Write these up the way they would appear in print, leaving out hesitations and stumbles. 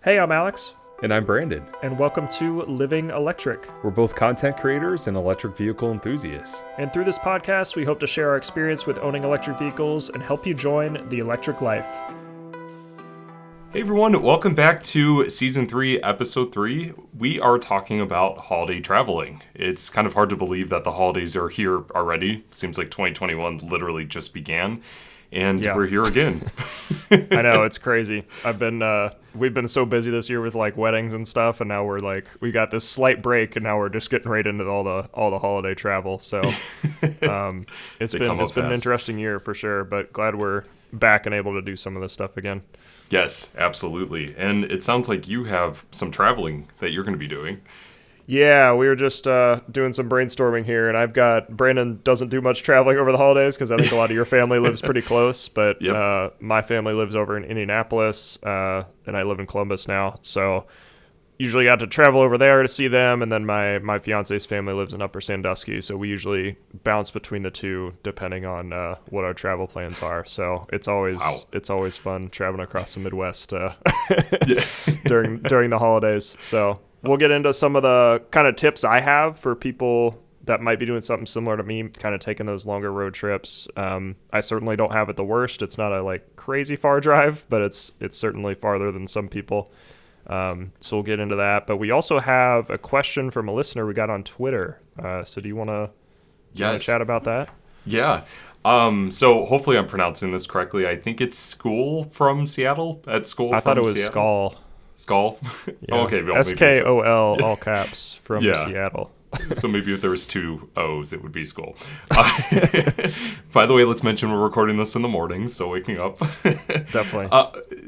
Hey, I'm Alex, And I'm Brandon. and welcome to Living Electric. We're both content creators and electric vehicle enthusiasts. And through this podcast, we hope to share our experience with owning electric vehicles and help you join the electric life. Hey everyone, welcome back to Season 3, Episode 3. We are talking about holiday traveling. It's kind of hard to believe that the holidays are here already. Seems like 2021 literally just began. And We're here again. I know, it's crazy. We've been so busy this year with like weddings and stuff, and now we got this slight break, and now we're just getting right into all the holiday travel. So it's been an interesting year for sure, but glad we're back and able to do some of this stuff again. Yes, absolutely. And it sounds like you have some traveling that you're going to be doing. Yeah, we were just doing some brainstorming here, and Brandon doesn't do much traveling over the holidays because I think a lot of your family lives pretty close, but Yep. My family lives over in Indianapolis, and I live in Columbus now, so usually got to travel over there to see them, and then my fiance's family lives in Upper Sandusky, so we usually bounce between the two depending on what our travel plans are. So it's always fun traveling across the Midwest during the holidays. So we'll get into some of the kind of tips I have for people that might be doing something similar to me, kind of taking those longer road trips. I certainly don't have it the worst. It's not a crazy far drive, but it's certainly farther than some people. So we'll get into that. But we also have a question from a listener we got on Twitter. So do you want to chat about that? Yeah. So hopefully I'm pronouncing this correctly. I think it's School from Seattle. I thought it was Seattle. Skull? Yeah. Oh, okay. Well, SKOL, all caps, from Seattle. So maybe if there was two O's, it would be Skull. By the way, let's mention we're recording this in the morning, so waking up. Definitely.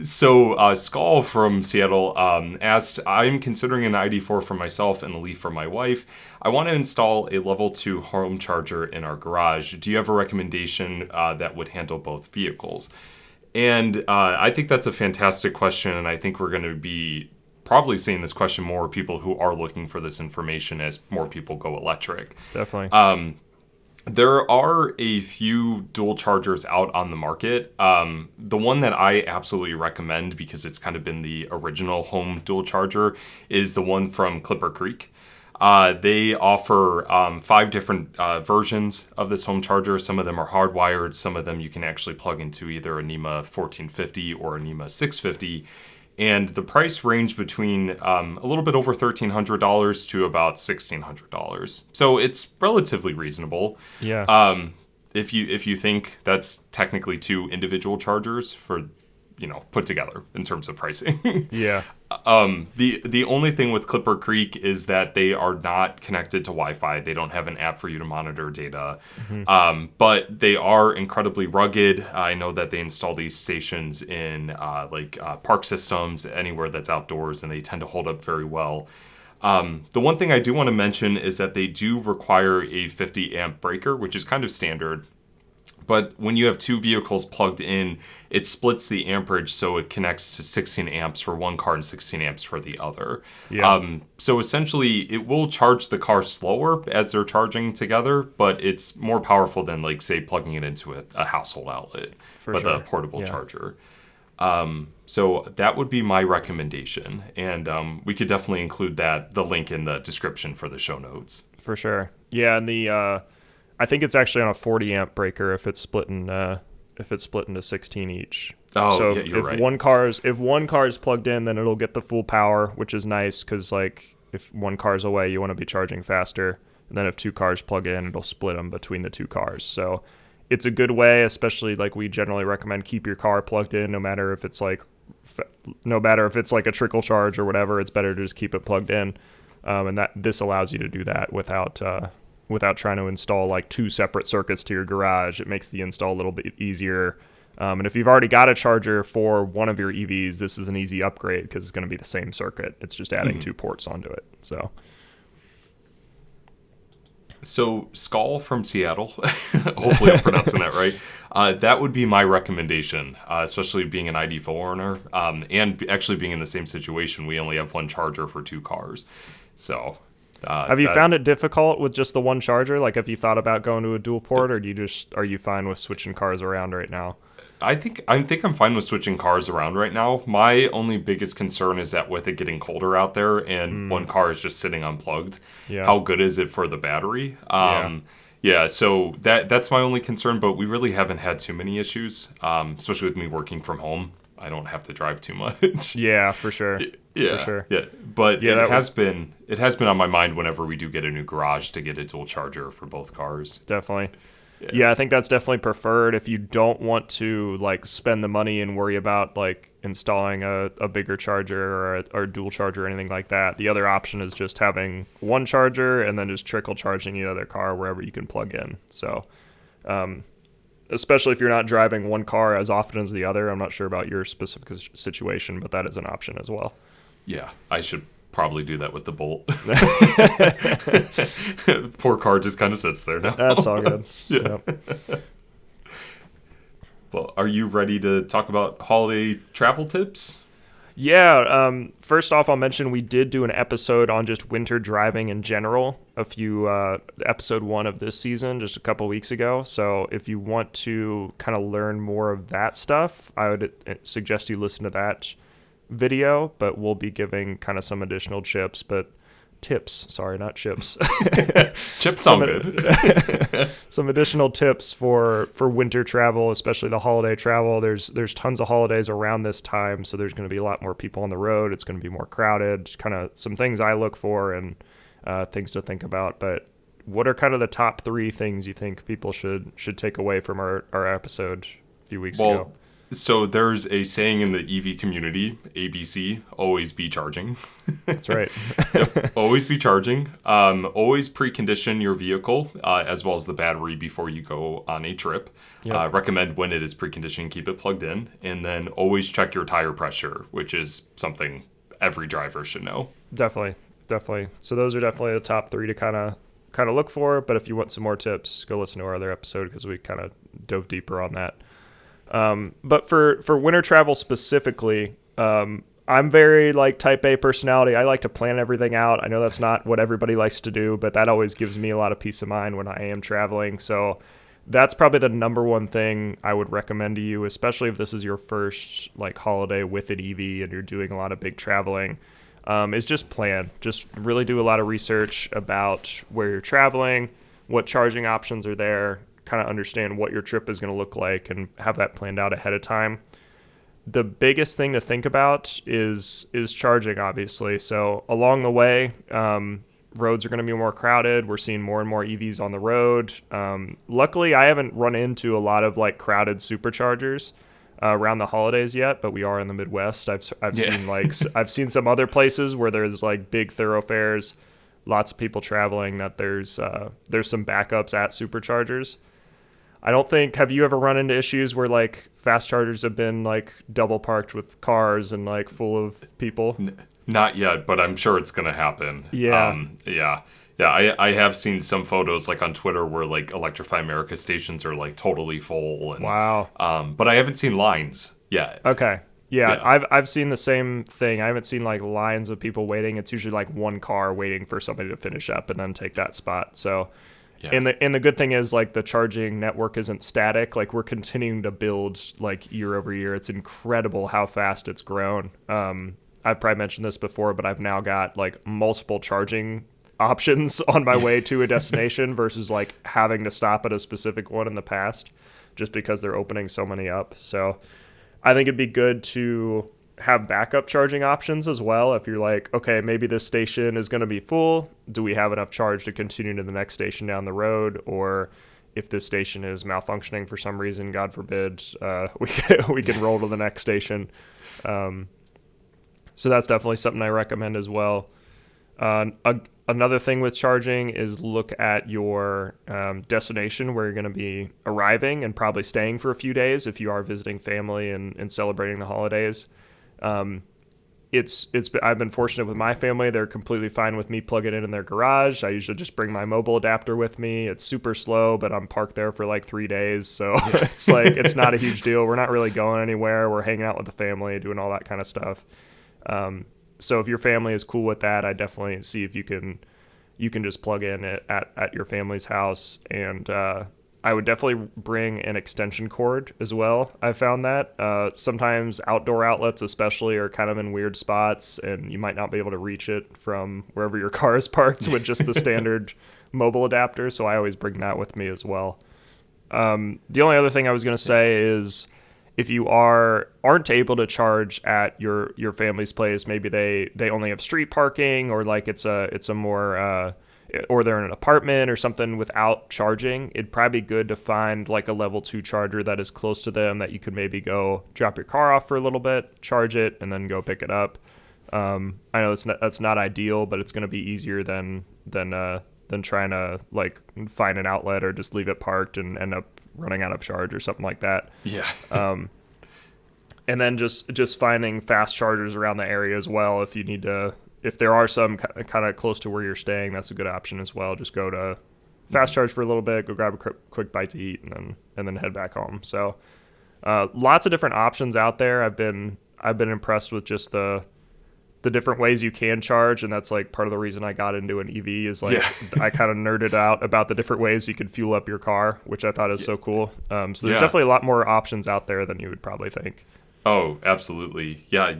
Skull from Seattle asked, I'm considering an ID4 for myself and a Leaf for my wife. I want to install a level 2 home charger in our garage. Do you have a recommendation that would handle both vehicles? And I think that's a fantastic question, and I think we're going to be probably seeing this question more people who are looking for this information as more people go electric. Definitely. There are a few dual chargers out on the market. The one that I absolutely recommend, because it's kind of been the original home dual charger, is the one from Clipper Creek. They offer 5 different versions of this home charger. Some of them are hardwired. Some of them you can actually plug into either a NEMA 1450 or a NEMA 650. And the price range between a little bit over $1,300 to about $1,600. So it's relatively reasonable. Yeah. If you think that's technically 2 individual chargers for, put together in terms of pricing. Yeah. The only thing with Clipper Creek is that they are not connected to Wi-Fi. They don't have an app for you to monitor data. Mm-hmm. But they are incredibly rugged. I know that they install these stations in park systems, anywhere that's outdoors, and they tend to hold up very well. The one thing I do want to mention is that they do require a 50 amp breaker, which is kind of standard. But when you have 2 vehicles plugged in, it splits the amperage so it connects to 16 amps for one car and 16 amps for the other. Yeah. So essentially, it will charge the car slower as they're charging together, but it's more powerful than, say, plugging it into a household outlet with a portable charger. So that would be my recommendation. And we could definitely include the link in the description for the show notes. For sure. Yeah, and I think it's actually on a 40 amp breaker if it's split into 16 each. Oh, so yeah, you're right. If one car is plugged in, then it'll get the full power, which is nice because if one car's away, you want to be charging faster. And then if 2 cars plug in, it'll split them between the 2 cars. So it's a good way, especially we generally recommend keep your car plugged in, no matter if it's a trickle charge or whatever. It's better to just keep it plugged in, and this allows you to do that without trying to install 2 separate circuits to your garage. It makes the install a little bit easier. And if you've already got a charger for one of your EVs, this is an easy upgrade because it's going to be the same circuit. It's just adding 2 ports onto it. So Skull from Seattle, hopefully I'm pronouncing that right. That would be my recommendation, especially being an ID4 owner, and actually being in the same situation. We only have one charger for 2 cars. So have you found it difficult with just the one charger? Have you thought about going to a dual port, or are you fine with switching cars around right now? I think I'm fine with switching cars around right now. My only biggest concern is that with it getting colder out there and one car is just sitting unplugged, Yeah. how good is it for the battery? Yeah. Yeah, so that's my only concern, but we really haven't had too many issues, especially with me working from home. I don't have to drive too much. Yeah, for sure. For Yeah, sure. yeah, but Yeah, it has been on my mind whenever we do get a new garage to get a dual charger for both cars. definitely. Yeah, I think that's definitely preferred if you don't want to like spend the money and worry about like installing a bigger charger or a dual charger or anything like that. The other option is just having one charger and then just trickle charging the other car wherever you can plug in. So, especially if you're not driving one car as often as the other. I'm not sure about your specific situation, but that is an option as well. Yeah, I should probably do that with the Bolt. Poor car just kind of sits there now. That's all good. Yeah. Yep. Well, are you ready to talk about holiday travel tips? Yeah. First off, I'll mention we did do an episode on just winter driving in general. Episode 1 of this season, just a couple weeks ago. So if you want to kind of learn more of that stuff, I would suggest you listen to that video. But we'll be giving kind of some additional tips. Sorry, not chips. Chips sound good. Some additional tips for winter travel, especially the holiday travel. There's tons of holidays around this time, so there's going to be a lot more people on the road. It's going to be more crowded. Kind of some things I look for and things to think about. But what are kind of the top 3 things you think people should take away from our episode a few weeks ago? So there's a saying in the EV community, ABC, always be charging. That's right. Yep, always be charging. Always precondition your vehicle as well as the battery before you go on a trip. Yep. Recommend when it is preconditioned, keep it plugged in. And then always check your tire pressure, which is something every driver should know. Definitely. So those are definitely the top 3 to kind of look for. But if you want some more tips, go listen to our other episode because we kind of dove deeper on that. But for winter travel specifically, I'm very like type A personality. I like to plan everything out. I know that's not what everybody likes to do, but that always gives me a lot of peace of mind when I am traveling. So that's probably the number one thing I would recommend to you, especially if this is your first like holiday with an EV and you're doing a lot of big traveling, is just plan. Just really do a lot of research about where you're traveling, what charging options are there, kind of understand what your trip is going to look like and have that planned out ahead of time. The biggest thing to think about is charging, obviously. So along the way, roads are going to be more crowded. We're seeing more and more EVs on the road. Luckily, I haven't run into a lot of like crowded superchargers around the holidays yet, but we are in the Midwest. I've seen I've seen some other places where there's like big thoroughfares, lots of people traveling, that there's some backups at superchargers. Have you ever run into issues where like fast chargers have been like double parked with cars and like full of people? Not yet, but I'm sure it's going to happen. Yeah. Yeah. I have seen some photos like on Twitter where like Electrify America stations are like totally full. And, Wow. But I haven't seen lines yet. Okay. Yeah. I've seen the same thing. I haven't seen like lines of people waiting. It's usually like one car waiting for somebody to finish up and then take that spot. So. Yeah. And the good thing is like the charging network isn't static. Like we're continuing to build like year over year. It's incredible how fast it's grown. I've probably mentioned this before, but I've now got like multiple charging options on my way to a destination versus like having to stop at a specific one in the past just because they're opening so many up. So I think it'd be good to have backup charging options as well. If you're like, okay, maybe this station is going to be full. Do we have enough charge to continue to the next station down the road? Or if this station is malfunctioning for some reason, God forbid, we can roll to the next station. So that's definitely something I recommend as well. Another thing with charging is look at your destination where you're going to be arriving and probably staying for a few days if you are visiting family and celebrating the holidays. I've been fortunate with my family. They're completely fine with me plugging it in their garage. I usually just bring my mobile adapter with me. It's super slow, but I'm parked there for like 3 days. So it's like, it's not a huge deal. We're not really going anywhere. We're hanging out with the family, doing all that kind of stuff. So if your family is cool with that, I definitely see if you can just plug in at your family's house and I would definitely bring an extension cord as well. I found that sometimes outdoor outlets, especially, are kind of in weird spots, and you might not be able to reach it from wherever your car is parked with just the standard mobile adapter. So I always bring that with me as well. The only other thing I was going to say is if you aren't able to charge at your family's place, maybe they only have street parking, or like it's a more or they're in an apartment or something without charging, it'd probably be good to find like a level 2 charger that is close to them that you could maybe go drop your car off for a little bit, charge it, and then go pick it up. I know that's not ideal, but it's going to be easier than trying to like find an outlet or just leave it parked and end up running out of charge or something like that. Yeah. And then just finding fast chargers around the area as well. If there are some kind of close to where you're staying, that's a good option as well. Just go to fast charge for a little bit, go grab a quick bite to eat, and then head back home. So lots of different options out there. I've been impressed with just the different ways you can charge, and that's like part of the reason I got into an EV is like I kind of nerded out about the different ways you could fuel up your car, which I thought is so cool. So there's definitely a lot more options out there than you would probably think. Oh, absolutely. Yeah,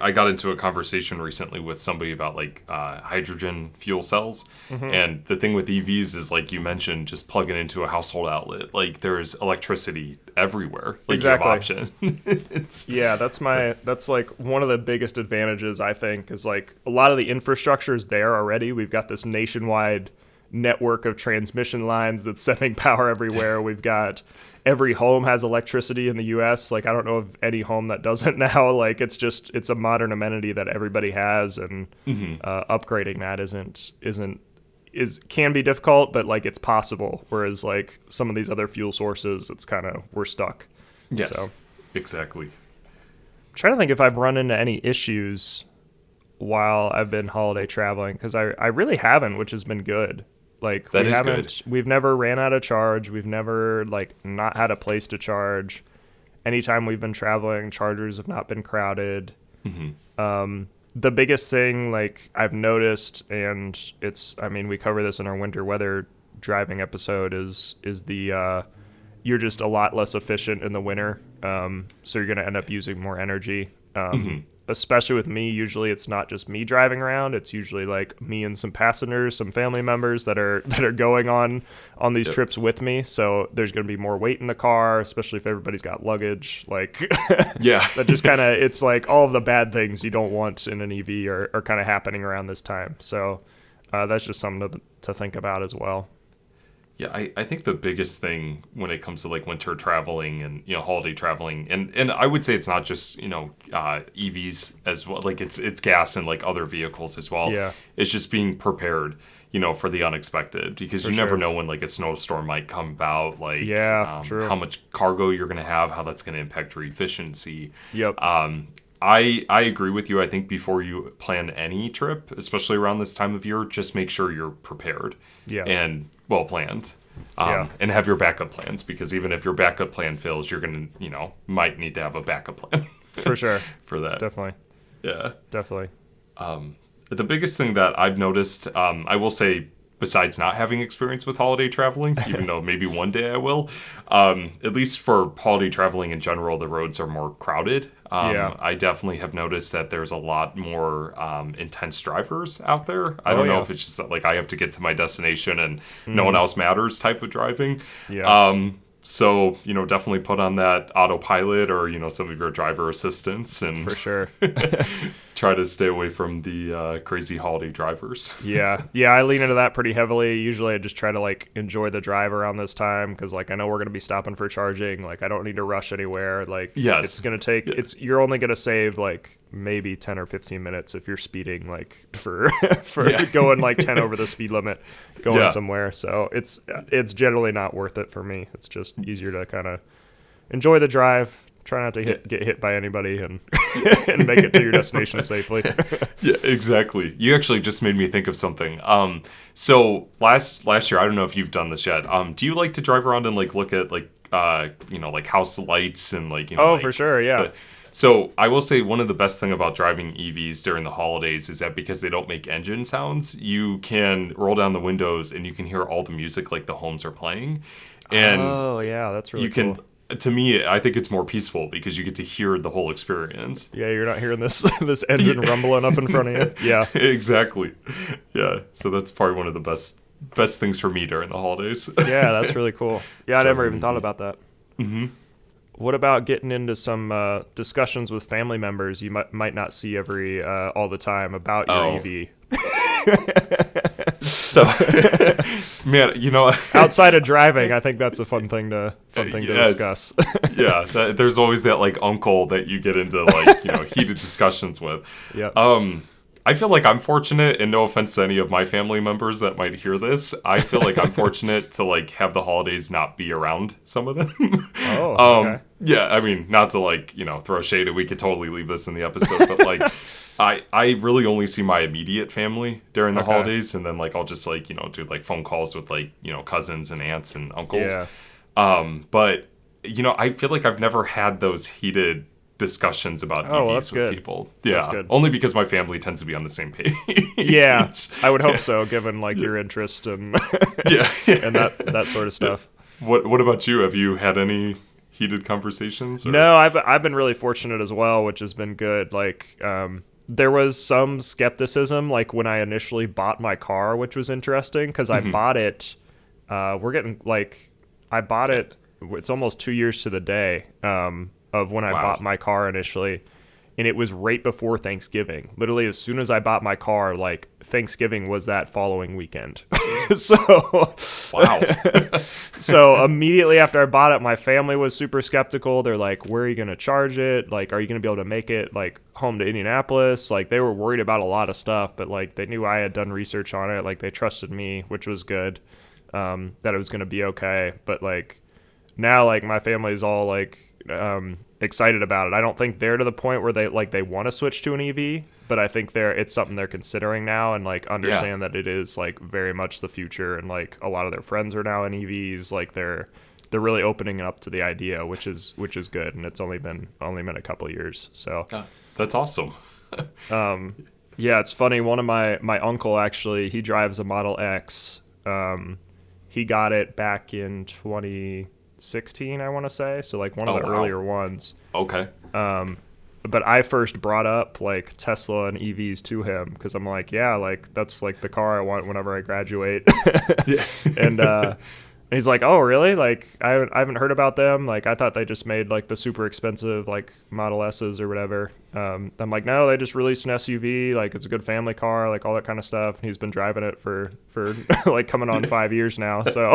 I got into a conversation recently with somebody about like hydrogen fuel cells. Mm-hmm. And the thing with EVs is, like you mentioned, just plug it into a household outlet. Like there's electricity everywhere. Like exactly. You have options. Yeah, that's like one of the biggest advantages, I think, is like a lot of the infrastructure is there already. We've got this nationwide network of transmission lines that's sending power everywhere. We've got every home has electricity in the U.S. Like, I don't know of any home that doesn't now. Like, it's a modern amenity that everybody has, and upgrading that can be difficult, but like it's possible. Whereas like some of these other fuel sources, it's kind of we're stuck. Yes, so, exactly. I'm trying to think if I've run into any issues while I've been holiday traveling, because I really haven't, which has been good. Like we've never ran out of charge. We've never like not had a place to charge. Anytime we've been traveling, chargers have not been crowded. Mm-hmm. The biggest thing like I've noticed, and we cover this in our winter weather driving episode, is you're just a lot less efficient in the winter. So you're going to end up using more energy. Especially with me, usually it's not just me driving around. It's usually like me and some passengers, some family members that are going on these trips with me. So there's going to be more weight in the car, especially if everybody's got luggage. Like, that just kind of, it's like all of the bad things you don't want in an EV are kind of happening around this time. So that's just something to think about as well. Yeah, I think the biggest thing when it comes to like winter traveling and holiday traveling, and I would say it's not just EVs as well, like it's gas and like other vehicles as well. Yeah, it's just being prepared, for the unexpected, because you never know when like a snowstorm might come about. Like true. How much cargo you're going to have, how that's going to impact your efficiency. Yep. I agree with you. I think before you plan any trip, especially around this time of year, just make sure you're prepared and well planned. And have your backup plans, because even if your backup plan fails, you're going to, might need to have a backup plan. For sure. For that. Definitely. Yeah. Definitely. The biggest thing that I've noticed, I will say, besides not having experience with holiday traveling, even though maybe one day I will, at least for holiday traveling in general, the roads are more crowded. I definitely have noticed that there's a lot more intense drivers out there. I don't know if it's just that, like, I have to get to my destination and no one else matters type of driving. Yeah. So, definitely put on that autopilot or, some of your driver assistants, and for sure try to stay away from the crazy holiday drivers. Yeah, I lean into that pretty heavily. Usually I just try to like enjoy the drive around this time, because like I know we're going to be stopping for charging. Like I don't need to rush anywhere. Like it's going to take, you're only going to save like maybe 10 or 15 minutes if you're speeding like for going like 10 over the speed limit going somewhere. So it's generally not worth it for me. It's just easier to kind of enjoy the drive, try not to get hit by anybody, and and make it to your destination safely. Yeah, exactly. You actually just made me think of something. So last year, I don't know if you've done this yet. Do you like to drive around and like look at like like house lights and like for sure, yeah. So I will say one of the best thing about driving EVs during the holidays is that because they don't make engine sounds, you can roll down the windows and you can hear all the music like the homes are playing. And Oh, yeah, that's really you can, cool. to me, I think it's more peaceful because you get to hear the whole experience. Yeah, you're not hearing this this engine rumbling up in front of you. Yeah. Exactly. Yeah. So that's probably one of the best things for me during the holidays. Yeah, that's really cool. Yeah, I never Driving even an thought EV. about that. What about getting into some discussions with family members you might not see all the time about your Oh, EV? so man, Outside of driving, I think that's a fun thing to yes, discuss. yeah. There's always that like uncle that you get into like heated discussions with. Yep. I feel like I'm fortunate, and no offense to any of my family members that might hear this, I feel like I'm fortunate to like have the holidays not be around some of them. Oh, okay. Yeah, I mean, not to like, throw shade, and we could totally leave this in the episode, but like I really only see my immediate family during the Okay. holidays, and then like I'll just like, do like phone calls with like, cousins and aunts and uncles. Yeah. But I feel like I've never had those heated discussions about Oh, well, EVs that's with good. people. That's Yeah, good. only because my family tends to be on the same page. Yeah, I would hope so, given like your interest and Yeah. and that sort of stuff. What about you? Have you had any heated conversations? Or? No, I've been really fortunate as well, which has been good. Like, there was some skepticism, like when I initially bought my car, which was interesting because I bought it. I bought it. It's almost 2 years to the day of when I Wow. bought my car initially, and it was right before Thanksgiving. Literally, as soon as I bought my car, like Thanksgiving was that following weekend. So, Wow. so immediately after I bought it, my family was super skeptical. They're like, "Where are you gonna charge it? Like, are you gonna be able to make it like home to Indianapolis?" Like, they were worried about a lot of stuff, but like they knew I had done research on it. Like, they trusted me, which was good. That it was gonna be okay. But like now, like my family's all like excited about it. I don't think they're to the point where they want to switch to an EV, but I think it's something they're considering now and like understand that it is like very much the future, and like a lot of their friends are now in EVs. Like they're really opening it up to the idea, which is good, and it's only been a couple of years. So That's awesome. yeah, it's funny. One of my uncle actually, he drives a Model X. He got it back in 2016, I want to say. So like one of the earlier ones. Okay. But I first brought up like Tesla and EVs to him because I'm like, yeah, like that's like the car I want whenever I graduate. Yeah. And he's like, oh, really? Like I haven't heard about them. Like I thought they just made like the super expensive like Model S's or whatever. I'm like, no, they just released an SUV. Like it's a good family car, like all that kind of stuff. And he's been driving it for like coming on 5 years now. So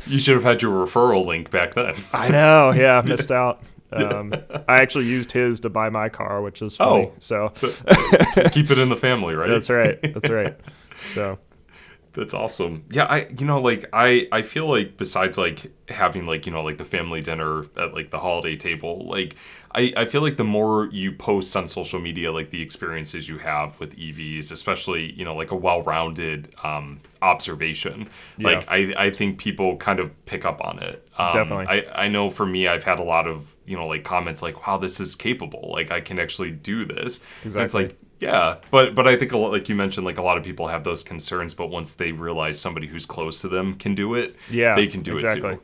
You should have had your referral link back then. I know. Yeah, I missed out. I actually used his to buy my car, which is funny. Oh. So Keep it in the family, right? that's right. That's right. So That's awesome. Yeah, I feel like besides like having like, like the family dinner at like the holiday table, like I feel like the more you post on social media, like the experiences you have with EVs, especially, like a well-rounded observation, like I think people kind of pick up on it. Definitely. I know for me, I've had a lot of, like comments like, wow, this is capable. Like I can actually do this. Exactly. And it's like, yeah, but I think a lot, like you mentioned, like a lot of people have those concerns, but once they realize somebody who's close to them can do it, they can do it too.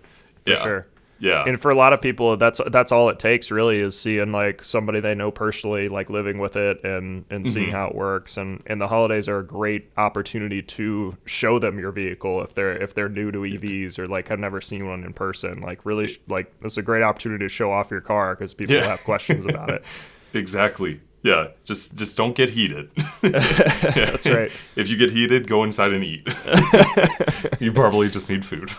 For sure. Yeah. And for a lot of people, that's all it takes really is seeing like somebody they know personally, like living with it and seeing how it works. And the holidays are a great opportunity to show them your vehicle if they're new to EVs or like have never seen one in person. Like really, like it's a great opportunity to show off your car because people have questions about it. Exactly. Yeah, just don't get heated. That's right. If you get heated, go inside and eat. You probably just need food.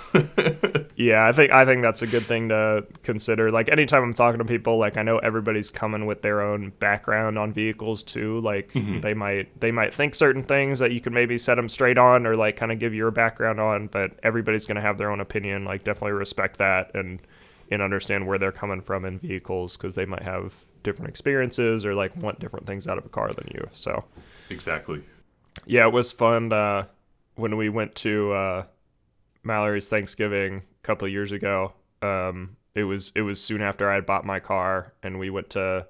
Yeah, I think that's a good thing to consider. Like anytime I'm talking to people, like I know everybody's coming with their own background on vehicles too. Like they might think certain things that you can maybe set them straight on or like kind of give your background on, but everybody's going to have their own opinion. Like definitely respect that and understand where they're coming from in vehicles because they might have different experiences or like want different things out of a car than you. So Exactly. yeah, it was fun when we went to Mallory's Thanksgiving a couple of years ago. It was soon after I had bought my car, and we went to.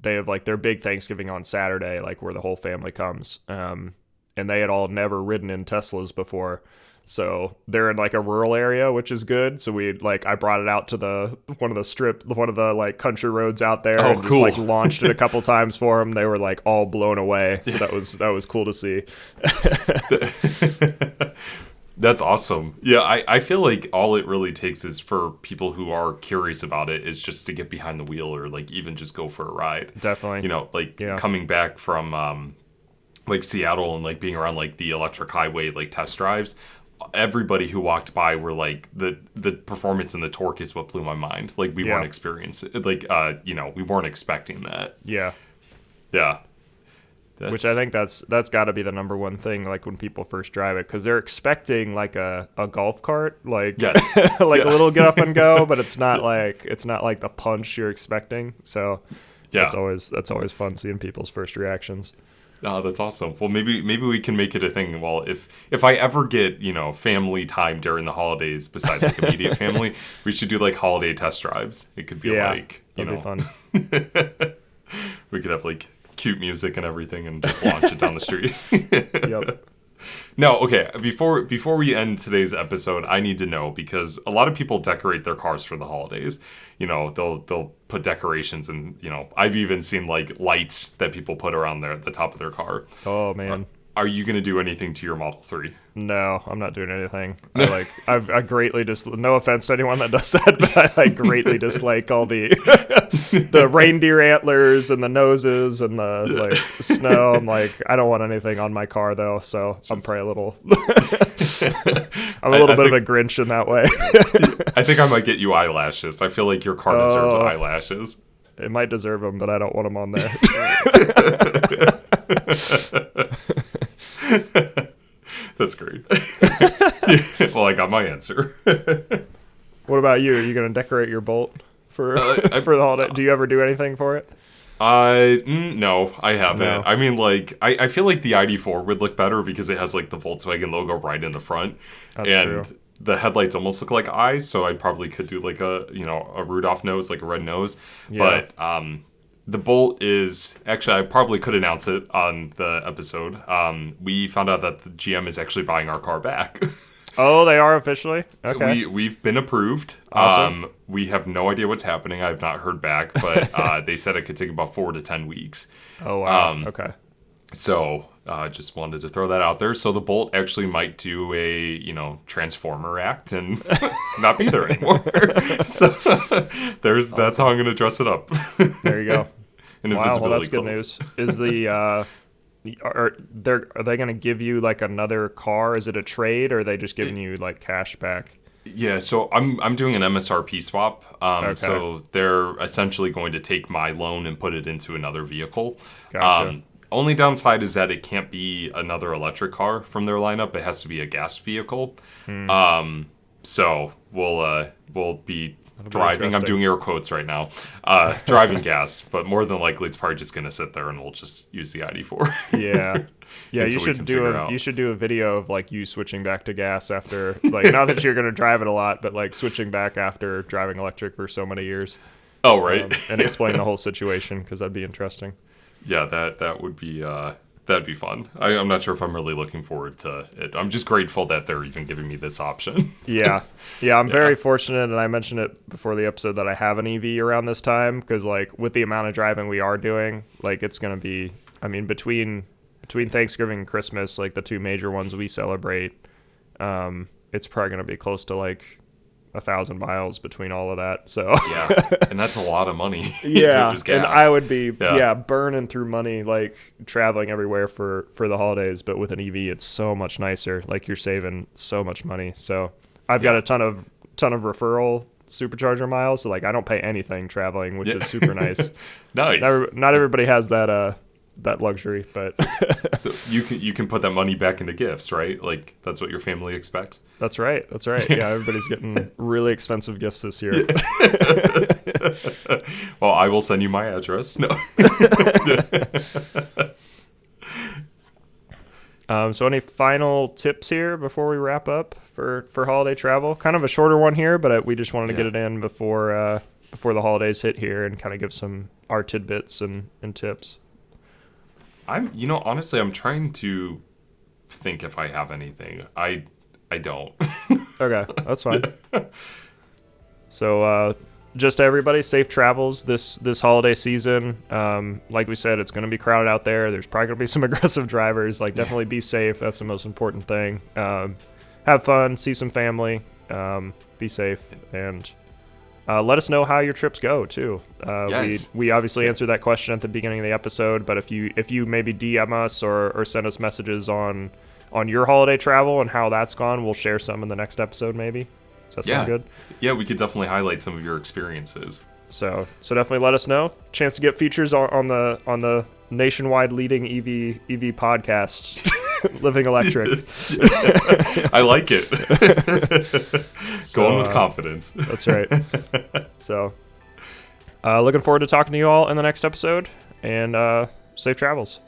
They have like their big Thanksgiving on Saturday, like where the whole family comes. And they had all never ridden in Teslas before, So they're in like a rural area, which is good. So I brought it out to one of the like country roads out there, Oh, and just cool. like launched it a couple times for them. They were like all blown away. So that was cool to see. That's awesome. Yeah, I feel like all it really takes is for people who are curious about it is just to get behind the wheel, or like even just go for a ride. Definitely. You know, like Yeah. coming back from like Seattle and like being around like the electric highway like test drives, everybody who walked by were like the performance and the torque is what blew my mind. Like we weren't experiencing we weren't expecting that. Yeah. Yeah. Which I think that's got to be the number one thing, like when people first drive it, because they're expecting like a golf cart, like Yes. like a little get up and go, but it's not like the punch you're expecting. So Yeah. that's always fun seeing people's first reactions. Oh, that's awesome. Well, maybe we can make it a thing. Well, if I ever get, family time during the holidays besides like immediate family, we should do like holiday test drives. It could be like, that'd be fun. We could have like cute music and everything and just launch it down the street. Yep. No, okay. Before we end today's episode, I need to know, because a lot of people decorate their cars for the holidays. They'll put decorations, and I've even seen like lights that people put around the top of their car. Oh man. Are you going to do anything to your Model 3? No, I'm not doing anything. I greatly no offense to anyone that does that, but I greatly dislike all the the reindeer antlers and the noses and the like snow. I'm like, I don't want anything on my car though, so I'm probably a little I'm a little bit of a Grinch in that way. I think I might get you eyelashes. I feel like your car deserves eyelashes. It might deserve them, but I don't want them on there. That's great. Well, I got my answer. What about you? Are you going to decorate your Bolt for the holiday? Do you ever do anything for it? No, I haven't. No. I mean, like, I feel like the ID4 would look better because it has like the Volkswagen logo right in the front. That's and true. The headlights almost look like eyes, so I probably could do like a Rudolph nose, like a red nose. Yeah. But the Bolt is actually, I probably could announce it on the episode. We found out that the GM is actually buying our car back. Oh, they are officially? Okay. We've been approved. Awesome. We have no idea what's happening. I've not heard back, but they said it could take about 4 to 10 weeks. Oh, wow. Okay. So just wanted to throw that out there. So the Bolt actually might do a, Transformer act and not be there anymore. So that's how I'm going to dress it up. There you go. An Wow, well, invisibility that's good cloak. news. Is are they going to give you like another car? Is it a trade, or are they just giving you like cash back? Yeah, so I'm doing an MSRP swap. Okay. So they're essentially going to take my loan and put it into another vehicle. Gotcha. Only downside is that it can't be another electric car from their lineup. It has to be a gas vehicle. So we'll be driving. I'm interesting. doing air quotes right now. Driving gas, but more than likely it's probably just going to sit there and we'll just use the ID4. Yeah. Yeah, Until we can figure out. you should do a video of like you switching back to gas after, like, not that you're going to drive it a lot, but like switching back after driving electric for so many years. Oh, right. And explain the whole situation, because that'd be interesting. Yeah, that would be that'd be fun. I'm not sure if I'm really looking forward to it. I'm just grateful that they're even giving me this option. Yeah. I'm very fortunate, and I mentioned it before the episode, that I have an EV around this time, because like with the amount of driving we are doing, like it's going to be, I mean, between Thanksgiving and Christmas, like the two major ones we celebrate, it's probably going to be close to like 1,000 miles between all of that. So Yeah, and that's a lot of money. yeah, If it was gas. and I would be burning through money like traveling everywhere for the holidays. But with an EV, it's so much nicer. Like you're saving so much money. So I've got a ton of referral supercharger miles. So like I don't pay anything traveling, which is super nice. Nice. Not everybody has that luxury, but So you can put that money back into gifts, right? Like that's what your family expects. That's right. Yeah, everybody's getting really expensive gifts this year. Well, I will send you my address. No. So any final tips here before we wrap up for holiday travel? Kind of a shorter one here, but we just wanted to get it in before the holidays hit here, and kind of give our tidbits and tips. Honestly, I'm trying to think if I have anything. I don't. Okay, that's fine. So, just everybody, safe travels this holiday season. Like we said, it's going to be crowded out there. There's probably going to be some aggressive drivers. Like, definitely be safe. That's the most important thing. Have fun, see some family, be safe, and let us know how your trips go too. Yes. We obviously answered that question at the beginning of the episode, but if you maybe DM us or send us messages on your holiday travel and how that's gone, we'll share some in the next episode maybe. Does that sound good? Yeah, we could definitely highlight some of your experiences. So definitely let us know. Chance to get features on the nationwide leading EV podcast, Living Electric. I like it. Going with confidence. That's right. So, looking forward to talking to you all in the next episode, and safe travels.